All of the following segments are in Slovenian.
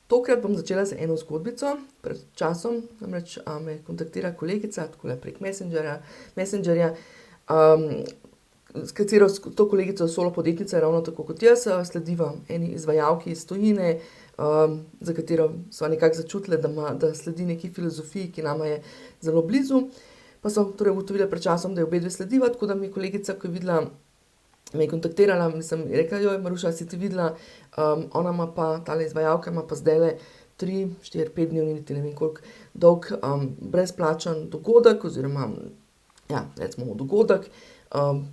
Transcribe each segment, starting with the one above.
Tokrat bom začela z eno zgodbico. Pred časom namreč me kontaktira kolegica, takole prek Messengerja, s katero to kolegico solo podjetnica je ravno tako kot jaz, slediva eni izvajalki iz tujine, za katero sva nekako začutili, da sledi neki filozofiji, ki nama je zelo blizu. Pa sva torej ugotovila pred časom, da jo obedve slediva, tako da mi kolegica, ko je videla, me je kontaktirala, mislim, je rekla: "Joj, Maruša, si ti videla, ona ima pa, tale izvajalka ima pa zdajle 3, 4, 5 dni, niti ne vem koliko dolg, brezplačen dogodek oziroma, ja, recimo dogodek,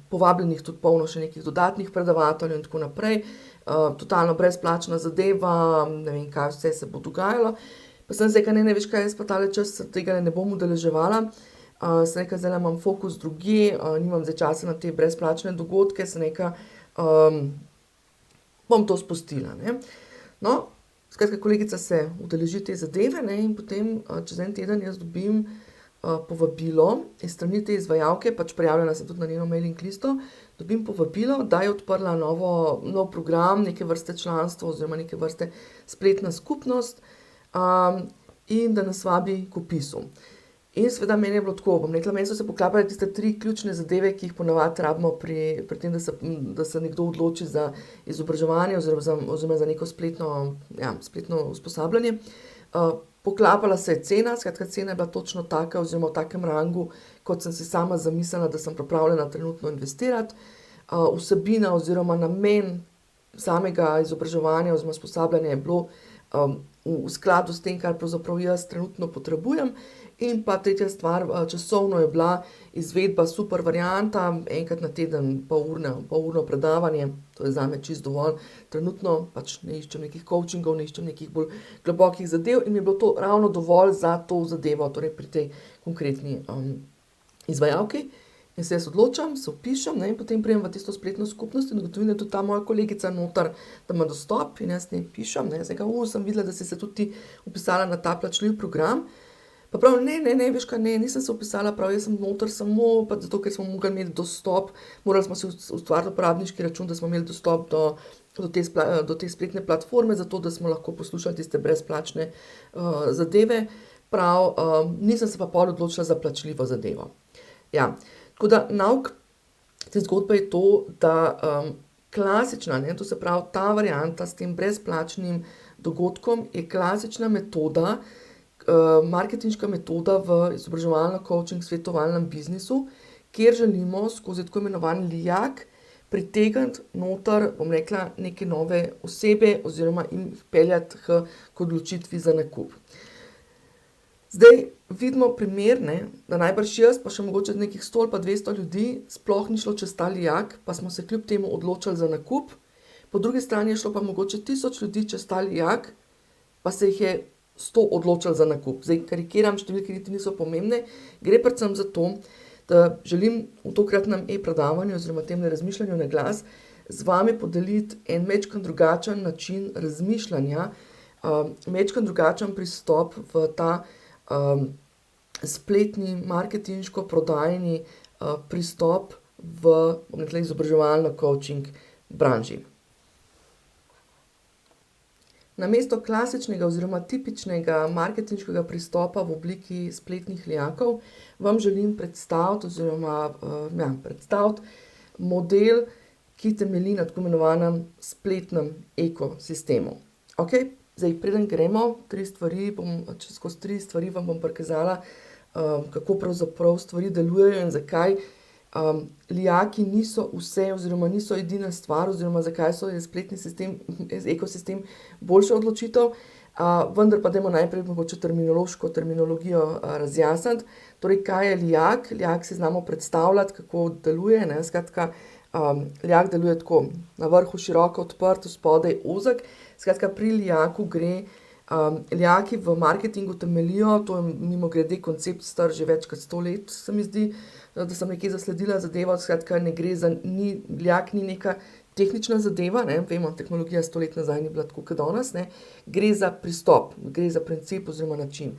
povabljenih tudi polno še nekih dodatnih predavateljev in tako naprej. Totalno brezplačna zadeva, ne vem, kaj vse se bo dogajalo." Pa sem rekla: "Ne, veš kaj, jaz pa tale čas tega ne bom udeleževala." Sem rekla: "Zdajle imam fokus drugje, nimam zdaj časa na te brezplačne dogodke." Sem rekla, bom to spustila, ne. No, skratka, kolegica se udeleži te zadeve, ne, in potem, čez en teden jaz dobim, povabilo iz strani te izvajalke, pač prijavljena sem tudi na njeno mailing listo, dobim povabilo, da je odprla nov program, neke vrste članstvo oziroma neke vrste spletna skupnost, in da nas vabi k vpisu. In seveda meni je bilo tako, bom rekla, meni so se poklapale tiste 3 ključne zadeve, ki jih po navadi rabimo pri tem, da se nekdo odloči za izobraževanje oziroma za neko spletno usposabljanje. Poklapala se je cena, skratka, cena je bila točno taka oziroma v takem rangu, kot sem si sama zamislila, da sem pripravljena trenutno investirati. Vsebina oziroma namen samega izobraževanja oziroma usposabljanja je bilo, v skladu s tem, kar pravzaprav jaz trenutno potrebujem. In pa tretja stvar, časovno je bila izvedba super varianta, enkrat na teden polurno predavanje, to je zame čisto dovolj. Trenutno pač ne iščem nekih coachingov, ne iščem nekih bolj globokih zadev in mi je bilo to ravno dovolj za to zadevo, torej pri tej konkretni, izvajalki. In se jaz odločam, se vpišem, ne, in potem pridem v tisto spletno skupnost in ugotovim, da je tudi ta moja kolegica noter, da ima dostop, in jaz njej pišem, ne, sem rekla: sem videla, da si se tudi ti vpisala na ta plačljiv program." Pa pravi: Ne, veš kaj, ne, nisem se vpisala, prav, jaz sem noter samo pač zato, ker smo mogli imeti dostop, morali smo si ustvariti uporabniški račun, da smo imeli dostop do te spletne platforme, zato da smo lahko poslušali tiste brezplačne, zadeve. Prav, nisem se pa pol odločila za plačljivo zadevo. Ja, tako da nauk te zgodbe je to, da, klasična, ne, to se pravi ta varianta s tem brezplačnim dogodkom je klasična metoda, marketinška metoda v izobraževalno-coaching svetovalnem biznisu, kjer želimo skozi tako imenovani lijak pritegniti noter, bom rekla, neke nove osebe oziroma jih peljati k odločitvi za nakup. Zdaj vidimo primer, ne, da najbrž jaz pa še mogoče nekih 100 ali pa 200 ljudi sploh ni šlo čez ta lijak, pa smo se kljub temu odločili za nakup. Po drugi strani je šlo pa mogoče 1000 ljudi čez ta lijak, pa se jih je 100 odločili za nakup. Zdaj karikiram, številke niti niso pomembne, gre predvsem za to, da želim v tokratnem e-predavanju oziroma temle razmišljanju na glas z vami podeliti en majčkeno drugačen način razmišljanja, majčkeno drugačen pristop v ta, spletni marketinško-prodajni, pristop v, bom rekla, izobraževalno-coaching branži. Namesto klasičnega oziroma tipičnega marketinškega pristopa v obliki spletnih lijakov vam želim predstaviti predstaviti model, ki temelji na tako imenovanem spletnem ekosistemu. Okej, zdaj preden gremo, 3 stvari skozi 3 stvari vam bom prikazala, kako pravzaprav stvari delujejo in zakaj, lijaki niso vse oziroma niso edina stvar oziroma zakaj je spletni sistem, ekosistem boljša odločitev. Vendar pa dajmo najprej mogoče terminologijo, razjasniti. Torej, kaj je lijak? Lijak si znamo predstavljati, kako deluje, ne, skratka, lijak deluje tako, na vrhu široko odprt, spodaj ozek. Skratka, pri lijaku gre, lijaki v marketingu temeljijo, to je mimogrede koncept star že več kot 100 let, se mi zdi, da sem nekje zasledila zadevo, skratka, lijak ni neka tehnična zadeva, ne, vemo, tehnologija 100 let nazaj ni bila tako kot danes, ne. Gre za pristop, gre za princip oziroma način.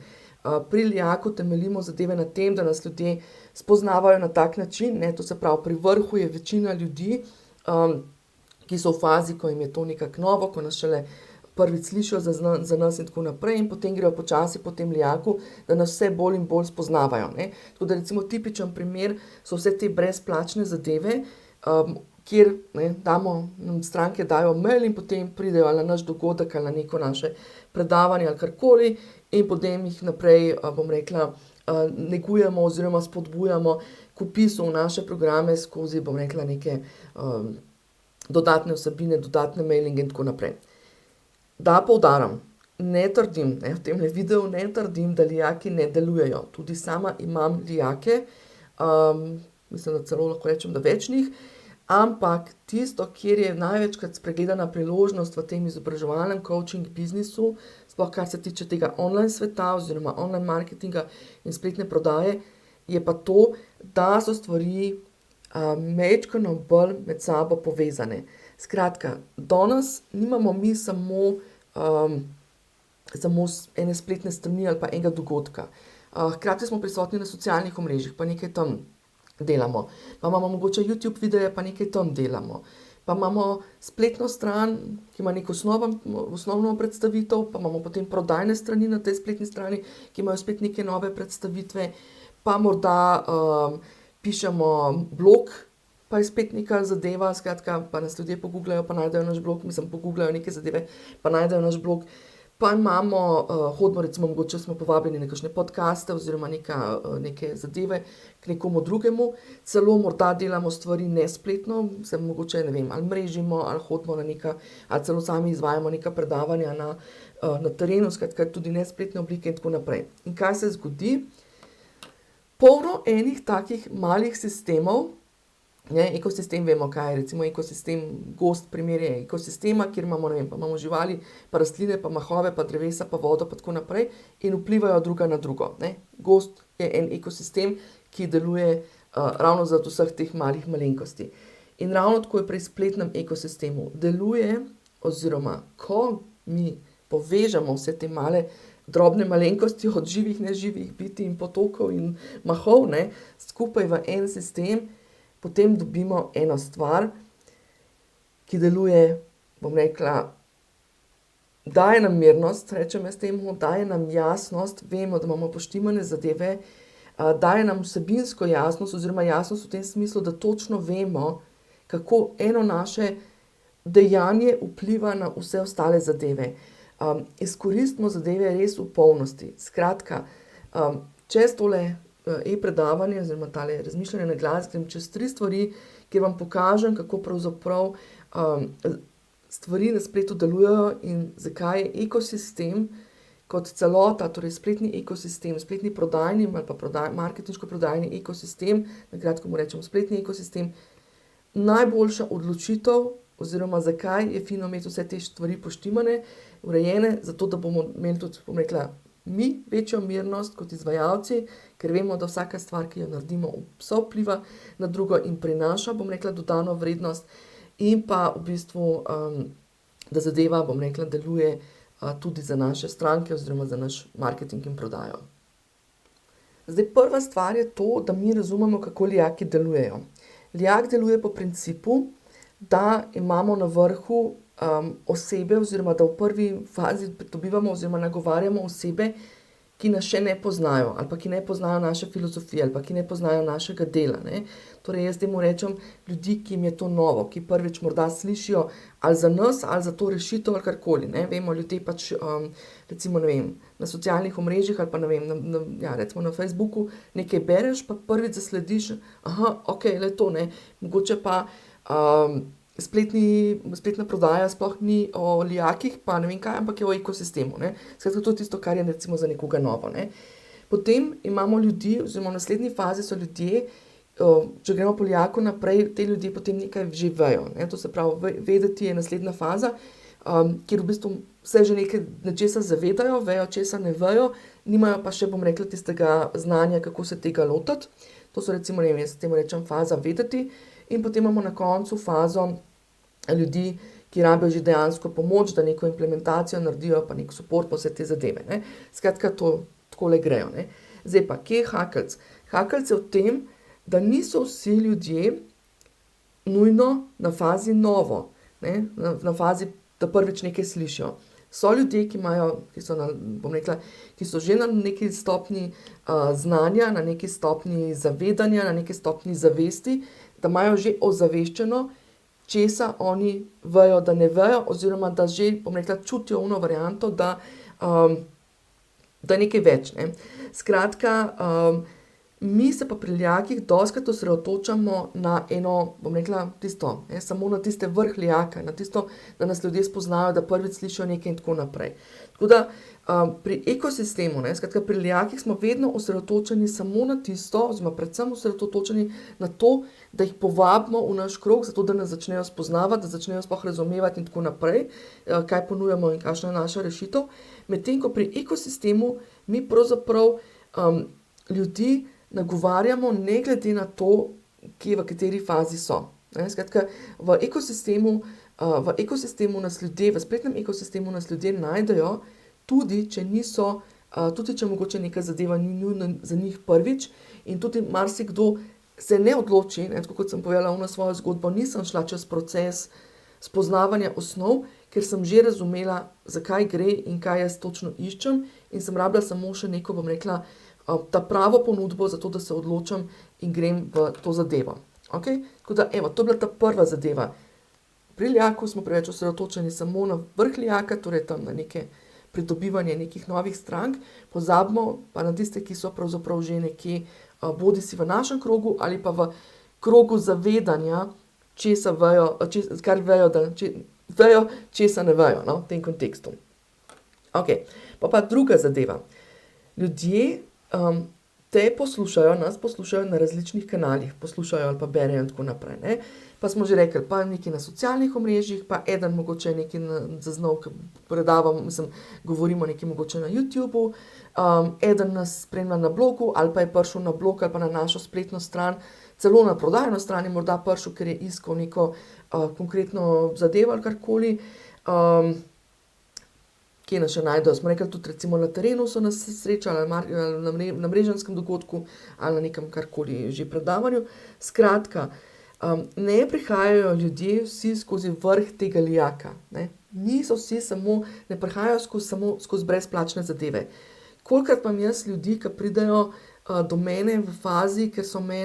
Pri lijaku temeljimo zadeve na tem, da nas ljudje spoznavajo na tak način, ne, to se pravi, pri vrhu je večina ljudi, ki so v fazi, ko jim je to nekako novo, ko nas šele prvič slišijo za nas in tako naprej in potem grejo počasi po tem lijaku, da nas vse bolj in bolj spoznavajo, ne. Tako da recimo tipičen primer so vse te brezplačne zadeve, kjer, ne, nam stranke dajo mail in potem pridejo ali na naš dogodek ali na neko naše predavanje ali karkoli in potem jih naprej, bom rekla, negujemo oziroma spodbujamo k vpisu v naše programe skozi, bom rekla, neke dodatne vsebine, dodatne mailinge in tako naprej. Da poudarim, ne trdim, ne, v temle videu ne trdim, da lijaki ne delujejo. Tudi sama imam lijake, mislim, da celo lahko rečem, da več njih, ampak tisto, kjer je največkrat spregledana priložnost v tem izobraževalnem coaching biznisu, sploh kar se tiče tega online sveta oziroma online marketinga in spletne prodaje, je pa to, da so stvari majčkeno bolj med sabo povezane. Skratka, danes nimamo mi samo ene spletne strani ali pa enega dogodka. Hkrati smo prisotni na socialnih omrežjih, pa nekaj tam delamo. Pa imamo mogoče YouTube videe, pa nekaj tam delamo. Pa imamo spletno stran, ki ima neko osnovno predstavitev, pa imamo potem prodajne strani na tej spletni strani, ki imajo spet neke nove predstavitve, pa morda pišemo blog, pa je spet neka zadeva, skratka, pa nas ljudje poguglajo, pa najdejo naš blog, poguglajo neke zadeve, pa najdejo naš blog. Pa imamo, hodimo recimo, mogoče smo povabljeni na kakšne podcaste oziroma neke zadeve k nekomu drugemu, celo morda delamo stvari nespletno, se mogoče, ne vem, ali mrežimo, ali hodimo na neka, ali celo sami izvajamo neka predavanja na terenu, skratka tudi nespletne oblike in tako naprej. In kaj se zgodi? Polno enih takih malih sistemov, ne, ekosistem vemo, kaj je, recimo ekosistem, gost primer je ekosistema, kjer imamo, ne vem, pa imamo živali, pa rastline, pa mahove, pa drevesa, pa vodo, pa tako naprej in vplivajo druga na drugo, ne. Gost je en ekosistem, ki deluje ravno zaradi vseh teh malih malenkosti. In ravno tako je pri spletnem ekosistemu. Deluje, oziroma ko mi povežemo vse te male drobne malenkosti od živih, neživih bitij in potokov in mahov, ne, skupaj v en sistem, potem dobimo eno stvar, ki deluje, bom rekla, daje nam mirnost, rečem jaz temu, daje nam jasnost, vemo, da imamo poštimane zadeve, daje nam vsebinsko jasnost oziroma jasnost v tem smislu, da točno vemo, kako eno naše dejanje vpliva na vse ostale zadeve. Izkoristimo zadeve res v polnosti. Skratka, čez tole e-predavanje oziroma tale razmišljanje na glas grem čez 3 stvari, kjer vam pokažem, kako pravzaprav stvari na spletu delujejo in zakaj je ekosistem kot celota, torej spletni ekosistem, spletni prodajni ali pa marketinško-prodajni ekosistem, na kratko mu rečemo spletni ekosistem, najboljša odločitev oziroma zakaj je fino imeti vse te stvari poštimane, urejene, zato da bomo imeli tudi, bom rekla, mi večjo mirnost kot izvajalci, ker vemo, da vsaka stvar, ki jo naredimo, vpliva na drugo in prinaša, bom rekla, dodano vrednost in pa v bistvu, da zadeva, bom rekla, deluje tudi za naše stranke oziroma za naš marketing in prodajo. Zdaj, prva stvar je to, da mi razumemo, kako lijaki delujejo. Lijak deluje po principu, da imamo na vrhu osebe oziroma da v prvi fazi dobivamo oziroma nagovarjamo osebe, ki nas še ne poznajo ali pa ki ne poznajo naše filozofije ali pa ki ne poznajo našega dela, ne. Torej jaz temu rečem ljudi, ki jim je to novo, ki prvič morda slišijo ali za nas ali za to rešitev ali karkoli, ne. Vemo, ljudje pač recimo, ne vem, na socialnih omrežjih ali pa ne vem, recimo na Facebooku nekaj bereš, pa prvič zaslediš, okej, le to, ne. Mogoče pa spletna prodaja sploh ni o lijakih, pa ne vem kaj, ampak je o ekosistemu, ne. Skratka, to je tisto, kar je recimo za nekoga novo, ne. Potem imamo ljudi, oziroma v naslednji fazi so ljudje, če gremo po lijaku naprej, ti ljudje potem nekaj že vejo, ne. To se pravi, vedeti je naslednja faza, kjer v bistvu se že nečesa zavedajo, vejo, česa ne vejo, nimajo pa še, bom rekla, tistega znanja, kako se tega lotiti. To so recimo, ne vem, jaz temu rečem faza vedeti. In potem imamo na koncu fazo ljudi, ki rabijo že dejansko pomoč, da neko implementacijo naredijo, pa nek support, pa vse te zadeve, ne. Skratka, to takole grejo, ne. Zdaj pa, kje je hakeljc? Hakeljc je v tem, da niso vsi ljudje nujno na fazi novo, ne, na fazi, da prvič nekaj slišijo. So ljudje, ki so že na neki stopni znanja, na neki stopni zavedanja, na neki stopni zavesti, da imajo že ozaveščeno, česa oni vejo, da ne vejo, oziroma da že, čutijo ono varianto, da je nekaj več, ne. Skratka, mi se pa pri lijakih dostikrat osredotočamo na eno, tisto, samo na tiste vrh lijaka, na tisto, da nas ljudje spoznajo, da prvič slišijo nekaj in tako naprej. Tako da pri ekosistemu, skratka pri lijakih smo vedno osredotočeni samo na tisto, oziroma predvsem osredotočeni na to, da jih povabimo v naš krog, zato da nas začnejo spoznavati, da začnejo sploh razumevati in tako naprej, kaj ponujamo in kakšna je naša rešitev. Medtem ko pri ekosistemu mi pravzaprav ljudi nagovarjamo ne glede na to, kje v kateri fazi so. Skratka, v ekosistemu nas ljudje, v spletnem ekosistemu nas ljudje najdejo, tudi če mogoče neka zadeva ni nujno za njih prvič, in tudi marsikdo se ne odloči, tako kot sem povedala ono svojo zgodbo, nisem šla čez proces spoznavanja osnov, ker sem že razumela, zakaj gre in kaj jaz točno iščem, in sem rabila samo še neko, ta pravo ponudbo, zato da se odločim in grem v to zadevo. Okay? Tako da, evo, to je bila ta prva zadeva. Pri lijaku smo preveč osredotočeni samo na vrh lijaka, torej tam na neke pridobivanje nekih novih strank, pozabimo pa na tiste, ki so pravzaprav že nekje, bodisi v našem krogu ali pa v krogu zavedanja, kar vejo, vejo, česa ne vejo, no, v tem kontekstu. Okay. Pa druga zadeva. Ljudje nas poslušajo na različnih kanalih, poslušajo ali pa berejo in tako naprej, ne. Pa smo že rekli, pa nekaj na socialnih omrežjih, pa eden mogoče nekaj zaznal, ki govorimo nekaj mogoče na YouTubu, eden nas spremlja na blogu, ali pa je prišel na blog ali pa na našo spletno stran, celo na prodajno stran je morda prišel, ker je iskal neko konkretno zadevo ali karkoli. Kje nas še najdejo? Smo rekli tudi recimo na terenu so nas srečali, ali na mrežanskem dogodku, ali na nekem karkoli že predavanju. Skratka, ne prihajajo ljudje vsi skozi vrh tega lijaka, ne. Niso vsi ne prihajajo skozi brezplačne zadeve. Kolikrat imam jaz ljudi, ki pridejo do mene v fazi, ker so me,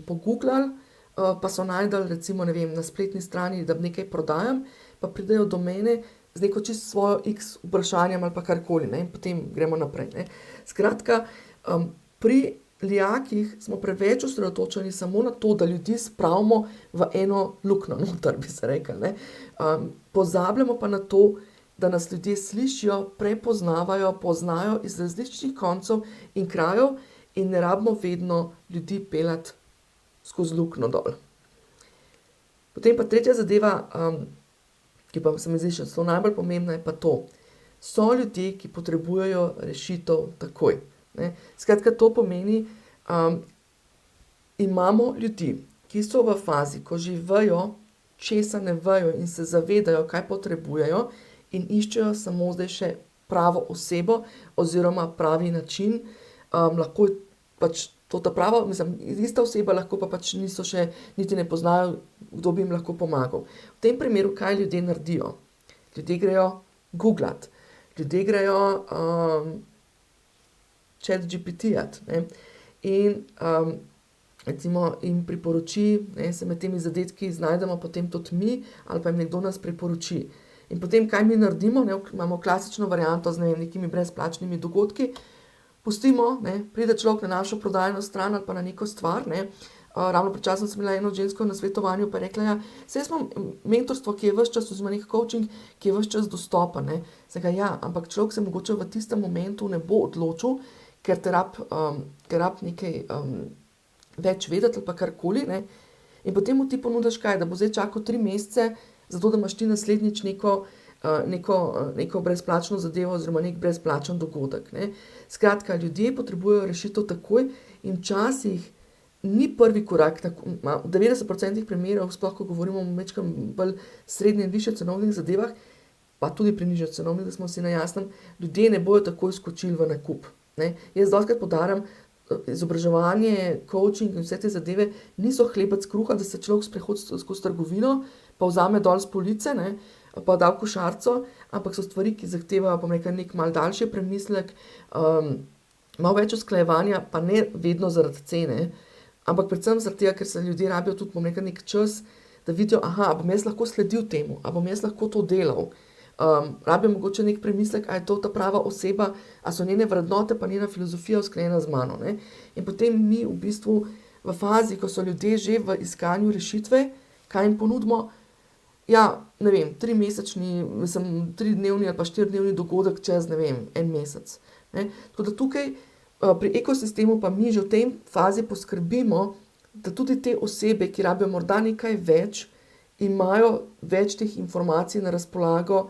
pogooglali, pa so našli recimo, na spletni strani, da nekaj prodajam, pa pridejo do mene z neko čisto svojo x vprašanjem ali pa karkoli, ne, in potem gremo naprej, ne. Skratka, pri lijakih smo preveč osredotočeni samo na to, da ljudi spravimo v eno luknjo noter, bi se rekli, ne. Pozabljamo pa na to, da nas ljudje slišijo, prepoznavajo, poznajo iz različnih koncev in krajev in ne rabimo vedno ljudi peljati skozi luknjo dol. Potem pa tretja zadeva, ki pa se mi zdi še najbolj pomembna, je pa to. So ljudje, ki potrebujejo rešitev takoj, ne. Skratka, to pomeni, imamo ljudi, ki so v fazi, ko že vejo, česa ne vejo in se zavedajo, kaj potrebujejo in iščejo samo zdaj še pravo osebo oziroma pravi način. Lahko je pač to ta prava, ista oseba, lahko pa pač niso še, niti ne poznajo, kdo bi jim lahko pomagal. V tem primeru, kaj ljudje naredijo? Ljudje grejo googlat, ljudje grejo ChatGPT-jat, ne, in recimo jim priporoči, ne, se med temi zadetki znajdemo potem tudi mi, ali pa jim nekdo nas priporoči. In potem, kaj mi naredimo, ne, imamo klasično varianto z, nekimi brezplačnimi dogodki, pustimo, ne, pride človek na našo prodajno stran ali pa na neko stvar, ne, ravno pred časom sem imela eno žensko na svetovanju, pa je rekla, saj smo mentorstvo, ki je ves čas, oziroma nek coaching, ki je ves čas dostopen, ne. Sem rekla, ampak človek se mogoče v tistem momentu ne bo odločil, ker te rab nekaj več vedeti ali pa karkoli, ne. In potem mu ti ponudiš kaj, da bo zdaj čakal 3 mesece, zato da imaš ti naslednjič neko brezplačno zadevo oziroma nek brezplačen dogodek, ne. Skratka, ljudje potrebujejo rešitev takoj in včasih ni prvi korak, v 90% primerov, sploh ko govorimo o majčkeno bolj srednje in višje cenovnih zadevah, pa tudi pri nižje cenovnih, da smo si na jasnem, ljudje ne bojo takoj skočili v nakup, ne. Jaz dostikrat poudarjam, izobraževanje, coaching in vse te zadeve niso hlebec kruha, da se človek sprehodi skozi trgovino, pa vzame dol s police, ne, pa da v košarico, ampak so stvari, ki zahtevajo, bom rekla, nek mal daljši premislek, malo več usklajevanja, pa ne vedno zaradi cene, ampak predvsem zaradi tega, ker se ljudje rabijo tudi, bom rekla, nek čas, da vidijo, aha, a bom jaz lahko sledil temu, a bom jaz lahko to delal. Rabijo mogoče nek premislek, a je to ta prava oseba, a so njene vrednote pa njena filozofija usklajena z mano, ne. In potem mi v bistvu v fazi, ko so ljudje že v iskanju rešitve, kaj jim ponudimo, ja, ne vem, 3-dnevni ali pa 4-dnevni dogodek čez, ne vem, en mesec, ne. Tako da tukaj pri ekosistemu pa mi že v tej fazi poskrbimo, da tudi te osebe, ki rabijo morda nekaj več, imajo več teh informacij na razpolago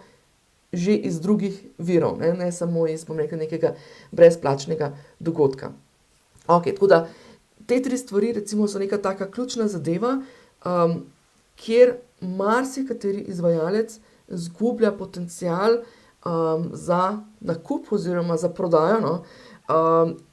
že iz drugih virov, ne samo iz, bom rekla, nekega brezplačnega dogodka. Okej, tako da te 3 stvari recimo so neka taka ključna zadeva, kjer marsikateri izvajalec izgublja potencial za nakup oziroma za prodajo, no,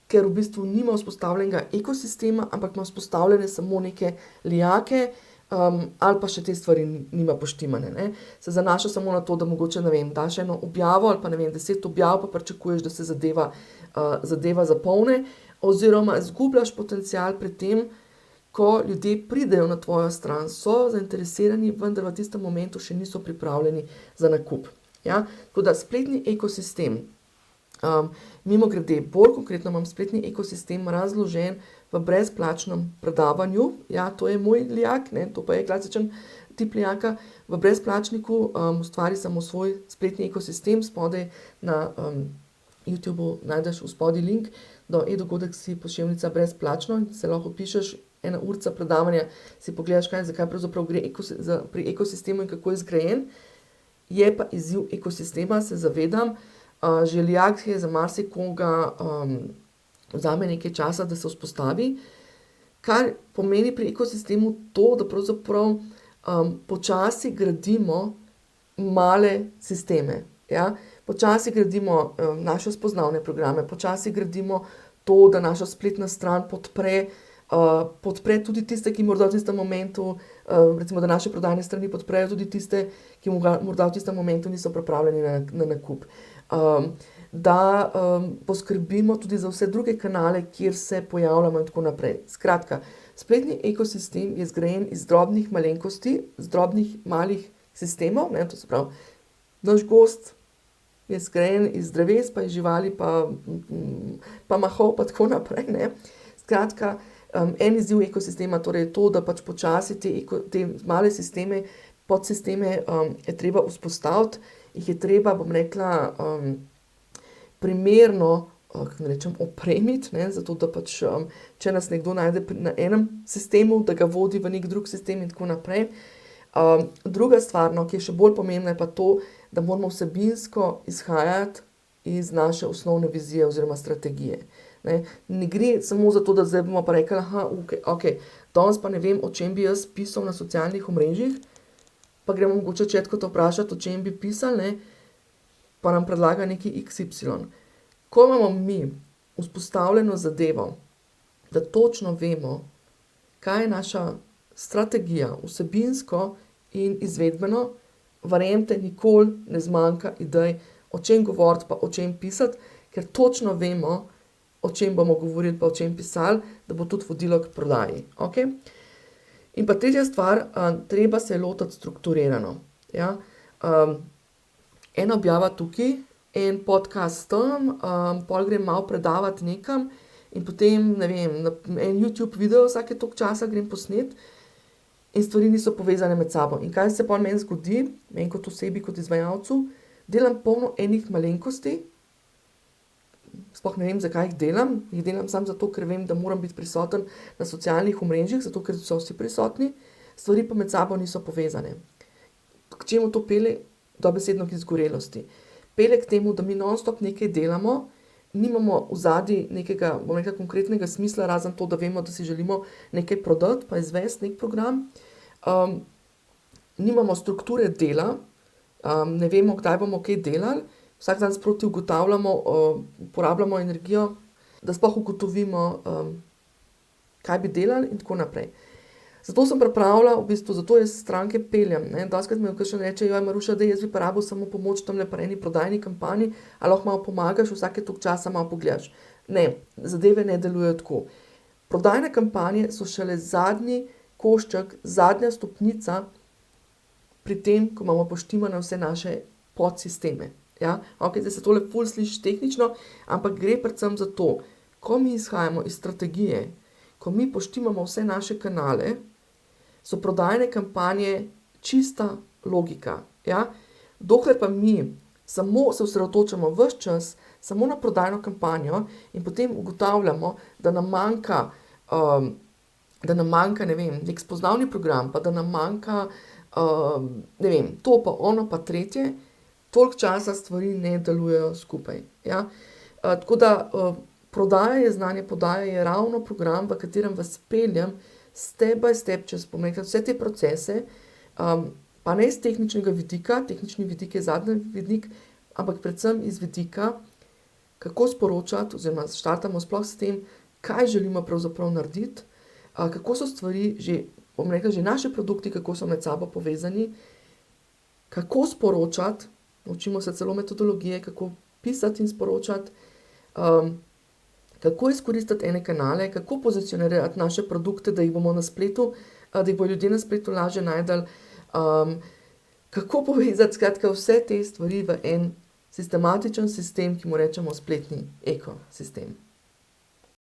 ker v bistvu nima vzpostavljenega ekosistema, ampak ima vzpostavljene samo neke lijake, ali pa še te stvari nima poštimane, ne. Se zanaša samo na to, da mogoče, ne vem, daš eno objavo ali pa, ne vem, 10 objav, pa pričakuješ, da se zadeva zapolni, oziroma izgubljaš potencial pri tem, ko ljudje pridejo na tvojo stran, so zainteresirani, vendar v tistem momentu še niso pripravljeni za nakup, ja. Tako da spletni ekosistem, mimogrede, bolj konkretno imam spletni ekosistem razložen v brezplačnem predavanju, ja, to je moj lijak, ne, to pa je klasičen tip lijaka, v brezplačniku ustvari samo svoj spletni ekosistem, spodaj na YouTubeu najdeš v spodaj link do e-dogodek si pošiljnica brezplačno in se lahko pišeš 1 urica predavanja, si pogledaš, zakaj pravzaprav gre pri ekosistemu in kako je zgrajen. Je pa izziv ekosistema, se zavedam, že lijak je za marsikoga vzame nekaj časa, da se vzpostavi, kar pomeni pri ekosistemu to, da pravzaprav počasi gradimo male sisteme, ja. Počasi gradimo naše spoznavne programe, počasi gradimo to, da naša spletna stran podpre tudi tiste, ki morda v tistem momentu, recimo, da naše prodajne strani podprejo tudi tiste, ki morda v tistem momentu niso pripravljeni na nakup. Da poskrbimo tudi za vse druge kanale, kjer se pojavljamo in tako naprej. Skratka, spletni ekosistem je zgrajen iz drobnih malenkosti, iz drobnih malih sistemov, ne, to se pravi, naš gozd je zgrajen iz dreves, pa iz živali, pa mahov, pa tako naprej, ne. Skratka, en izziv ekosistema torej je to, da pač počasi te male sisteme, podsisteme je treba vzpostaviti, jih je treba, bom rekla, primerno, kako naj rečem, opremiti, ne, zato da pač, če nas nekdo najde na enem sistemu, da ga vodi v neki drug sistem in tako naprej. Druga stvar, no, ki je še bolj pomembna, je pa to, da moramo vsebinsko izhajati iz naše osnovne vizije oziroma strategije, ne. Ne gre samo za to, da zdaj bomo pa rekli, okej, danes pa ne vem, o čem bi jaz pisal na socialnih omrežjih, pa gremo mogoče Chatbota vprašati, o čem bi pisali, ne, pa nam predlaga neki XY. Ko imamo mi vzpostavljeno zadevo, da točno vemo, kaj je naša strategija, vsebinsko in izvedbeno, verjemite, nikoli ne zmanjka idej, o čem govoriti pa o čem pisati, ker točno vemo, o čem bomo govorili pa o čem pisali, da bo tudi vodilo k prodaji, okej. In pa tretja stvar, treba se lotiti strukturirano, ja. Ena objava tukaj, en podcast tam, pol grem malo predavati nekam in potem, ne vem, en YouTube video vsake toliko časa grem posnet in stvari niso povezane med sabo. In kaj se pol meni zgodi, meni kot osebi, kot izvajalcu, delam polno enih malenkosti, sploh ne vem, zakaj jih delam samo zato, ker vem, da moram biti prisoten na socialnih omrežjih, zato ker so vsi prisotni, stvari pa med sabo niso povezane. K čemu to pelje? Dobesedno k izgorelosti. Pelje k temu, da mi non-stop nekaj delamo, nimamo vzadaj nekega, bom rekla, konkretnega smisla, razen to, da vemo, da si želimo nekaj prodati, pa izvesti neki program. Nimamo strukture dela, ne vemo, kdaj bomo kaj delali, vsak dan sproti ugotavljamo, porabljamo energijo, da sploh ugotovimo, kaj bi delali in tako naprej. Zato sem pripravila, v bistvu, zato jaz stranke peljem. Doskrat mi kakšen reče, joj Maruša, da jaz bi porabil samo pomoč tam pri eni prodajni kampanji, ali lahko malo pomagaš, vsake toliko časa malo pogledaš. Ne, zadeve ne delujejo tako. Prodajne kampanje so šele zadnji košček, zadnja stopnica pri tem, ko imamo poštimane vse naše podsisteme. Ja? Ok, zdaj se tole ful sliši tehnično, ampak gre predvsem za to, ko mi izhajamo iz strategije, ko mi poštimamo vse naše kanale, so prodajne kampanje čista logika. Ja? Dokler pa mi samo se osredotočamo ves čas, samo na prodajno kampanjo in potem ugotavljamo, da nam manjka, ne vem, nek spoznavni program, pa da nam manjka, ne vem, to pa ono pa tretje, toliko časa stvari ne delujejo skupaj. Ja? Tako da prodaja je znanje, podaja je ravno program, v katerem vas peljem step by step čez vse te procese, pa ne iz tehničnega vidika, tehnični vidik je zadnji vidik, ampak predvsem iz vidika, kako sporočati, oziroma štartamo sploh s tem, kaj želimo pravzaprav narediti, kako so stvari, že naši produkti, kako so med sabo povezani, kako sporočati, učimo se celo metodologije, kako pisati in sporočati, kako izkoristiti ene kanale, kako pozicionirati naše produkte, da jih bomo na spletu, da jih bodo ljudje na spletu lažje najdeli, kako povezati skratka vse te stvari v en sistematičen sistem, ki mu rečemo spletni ekosistem.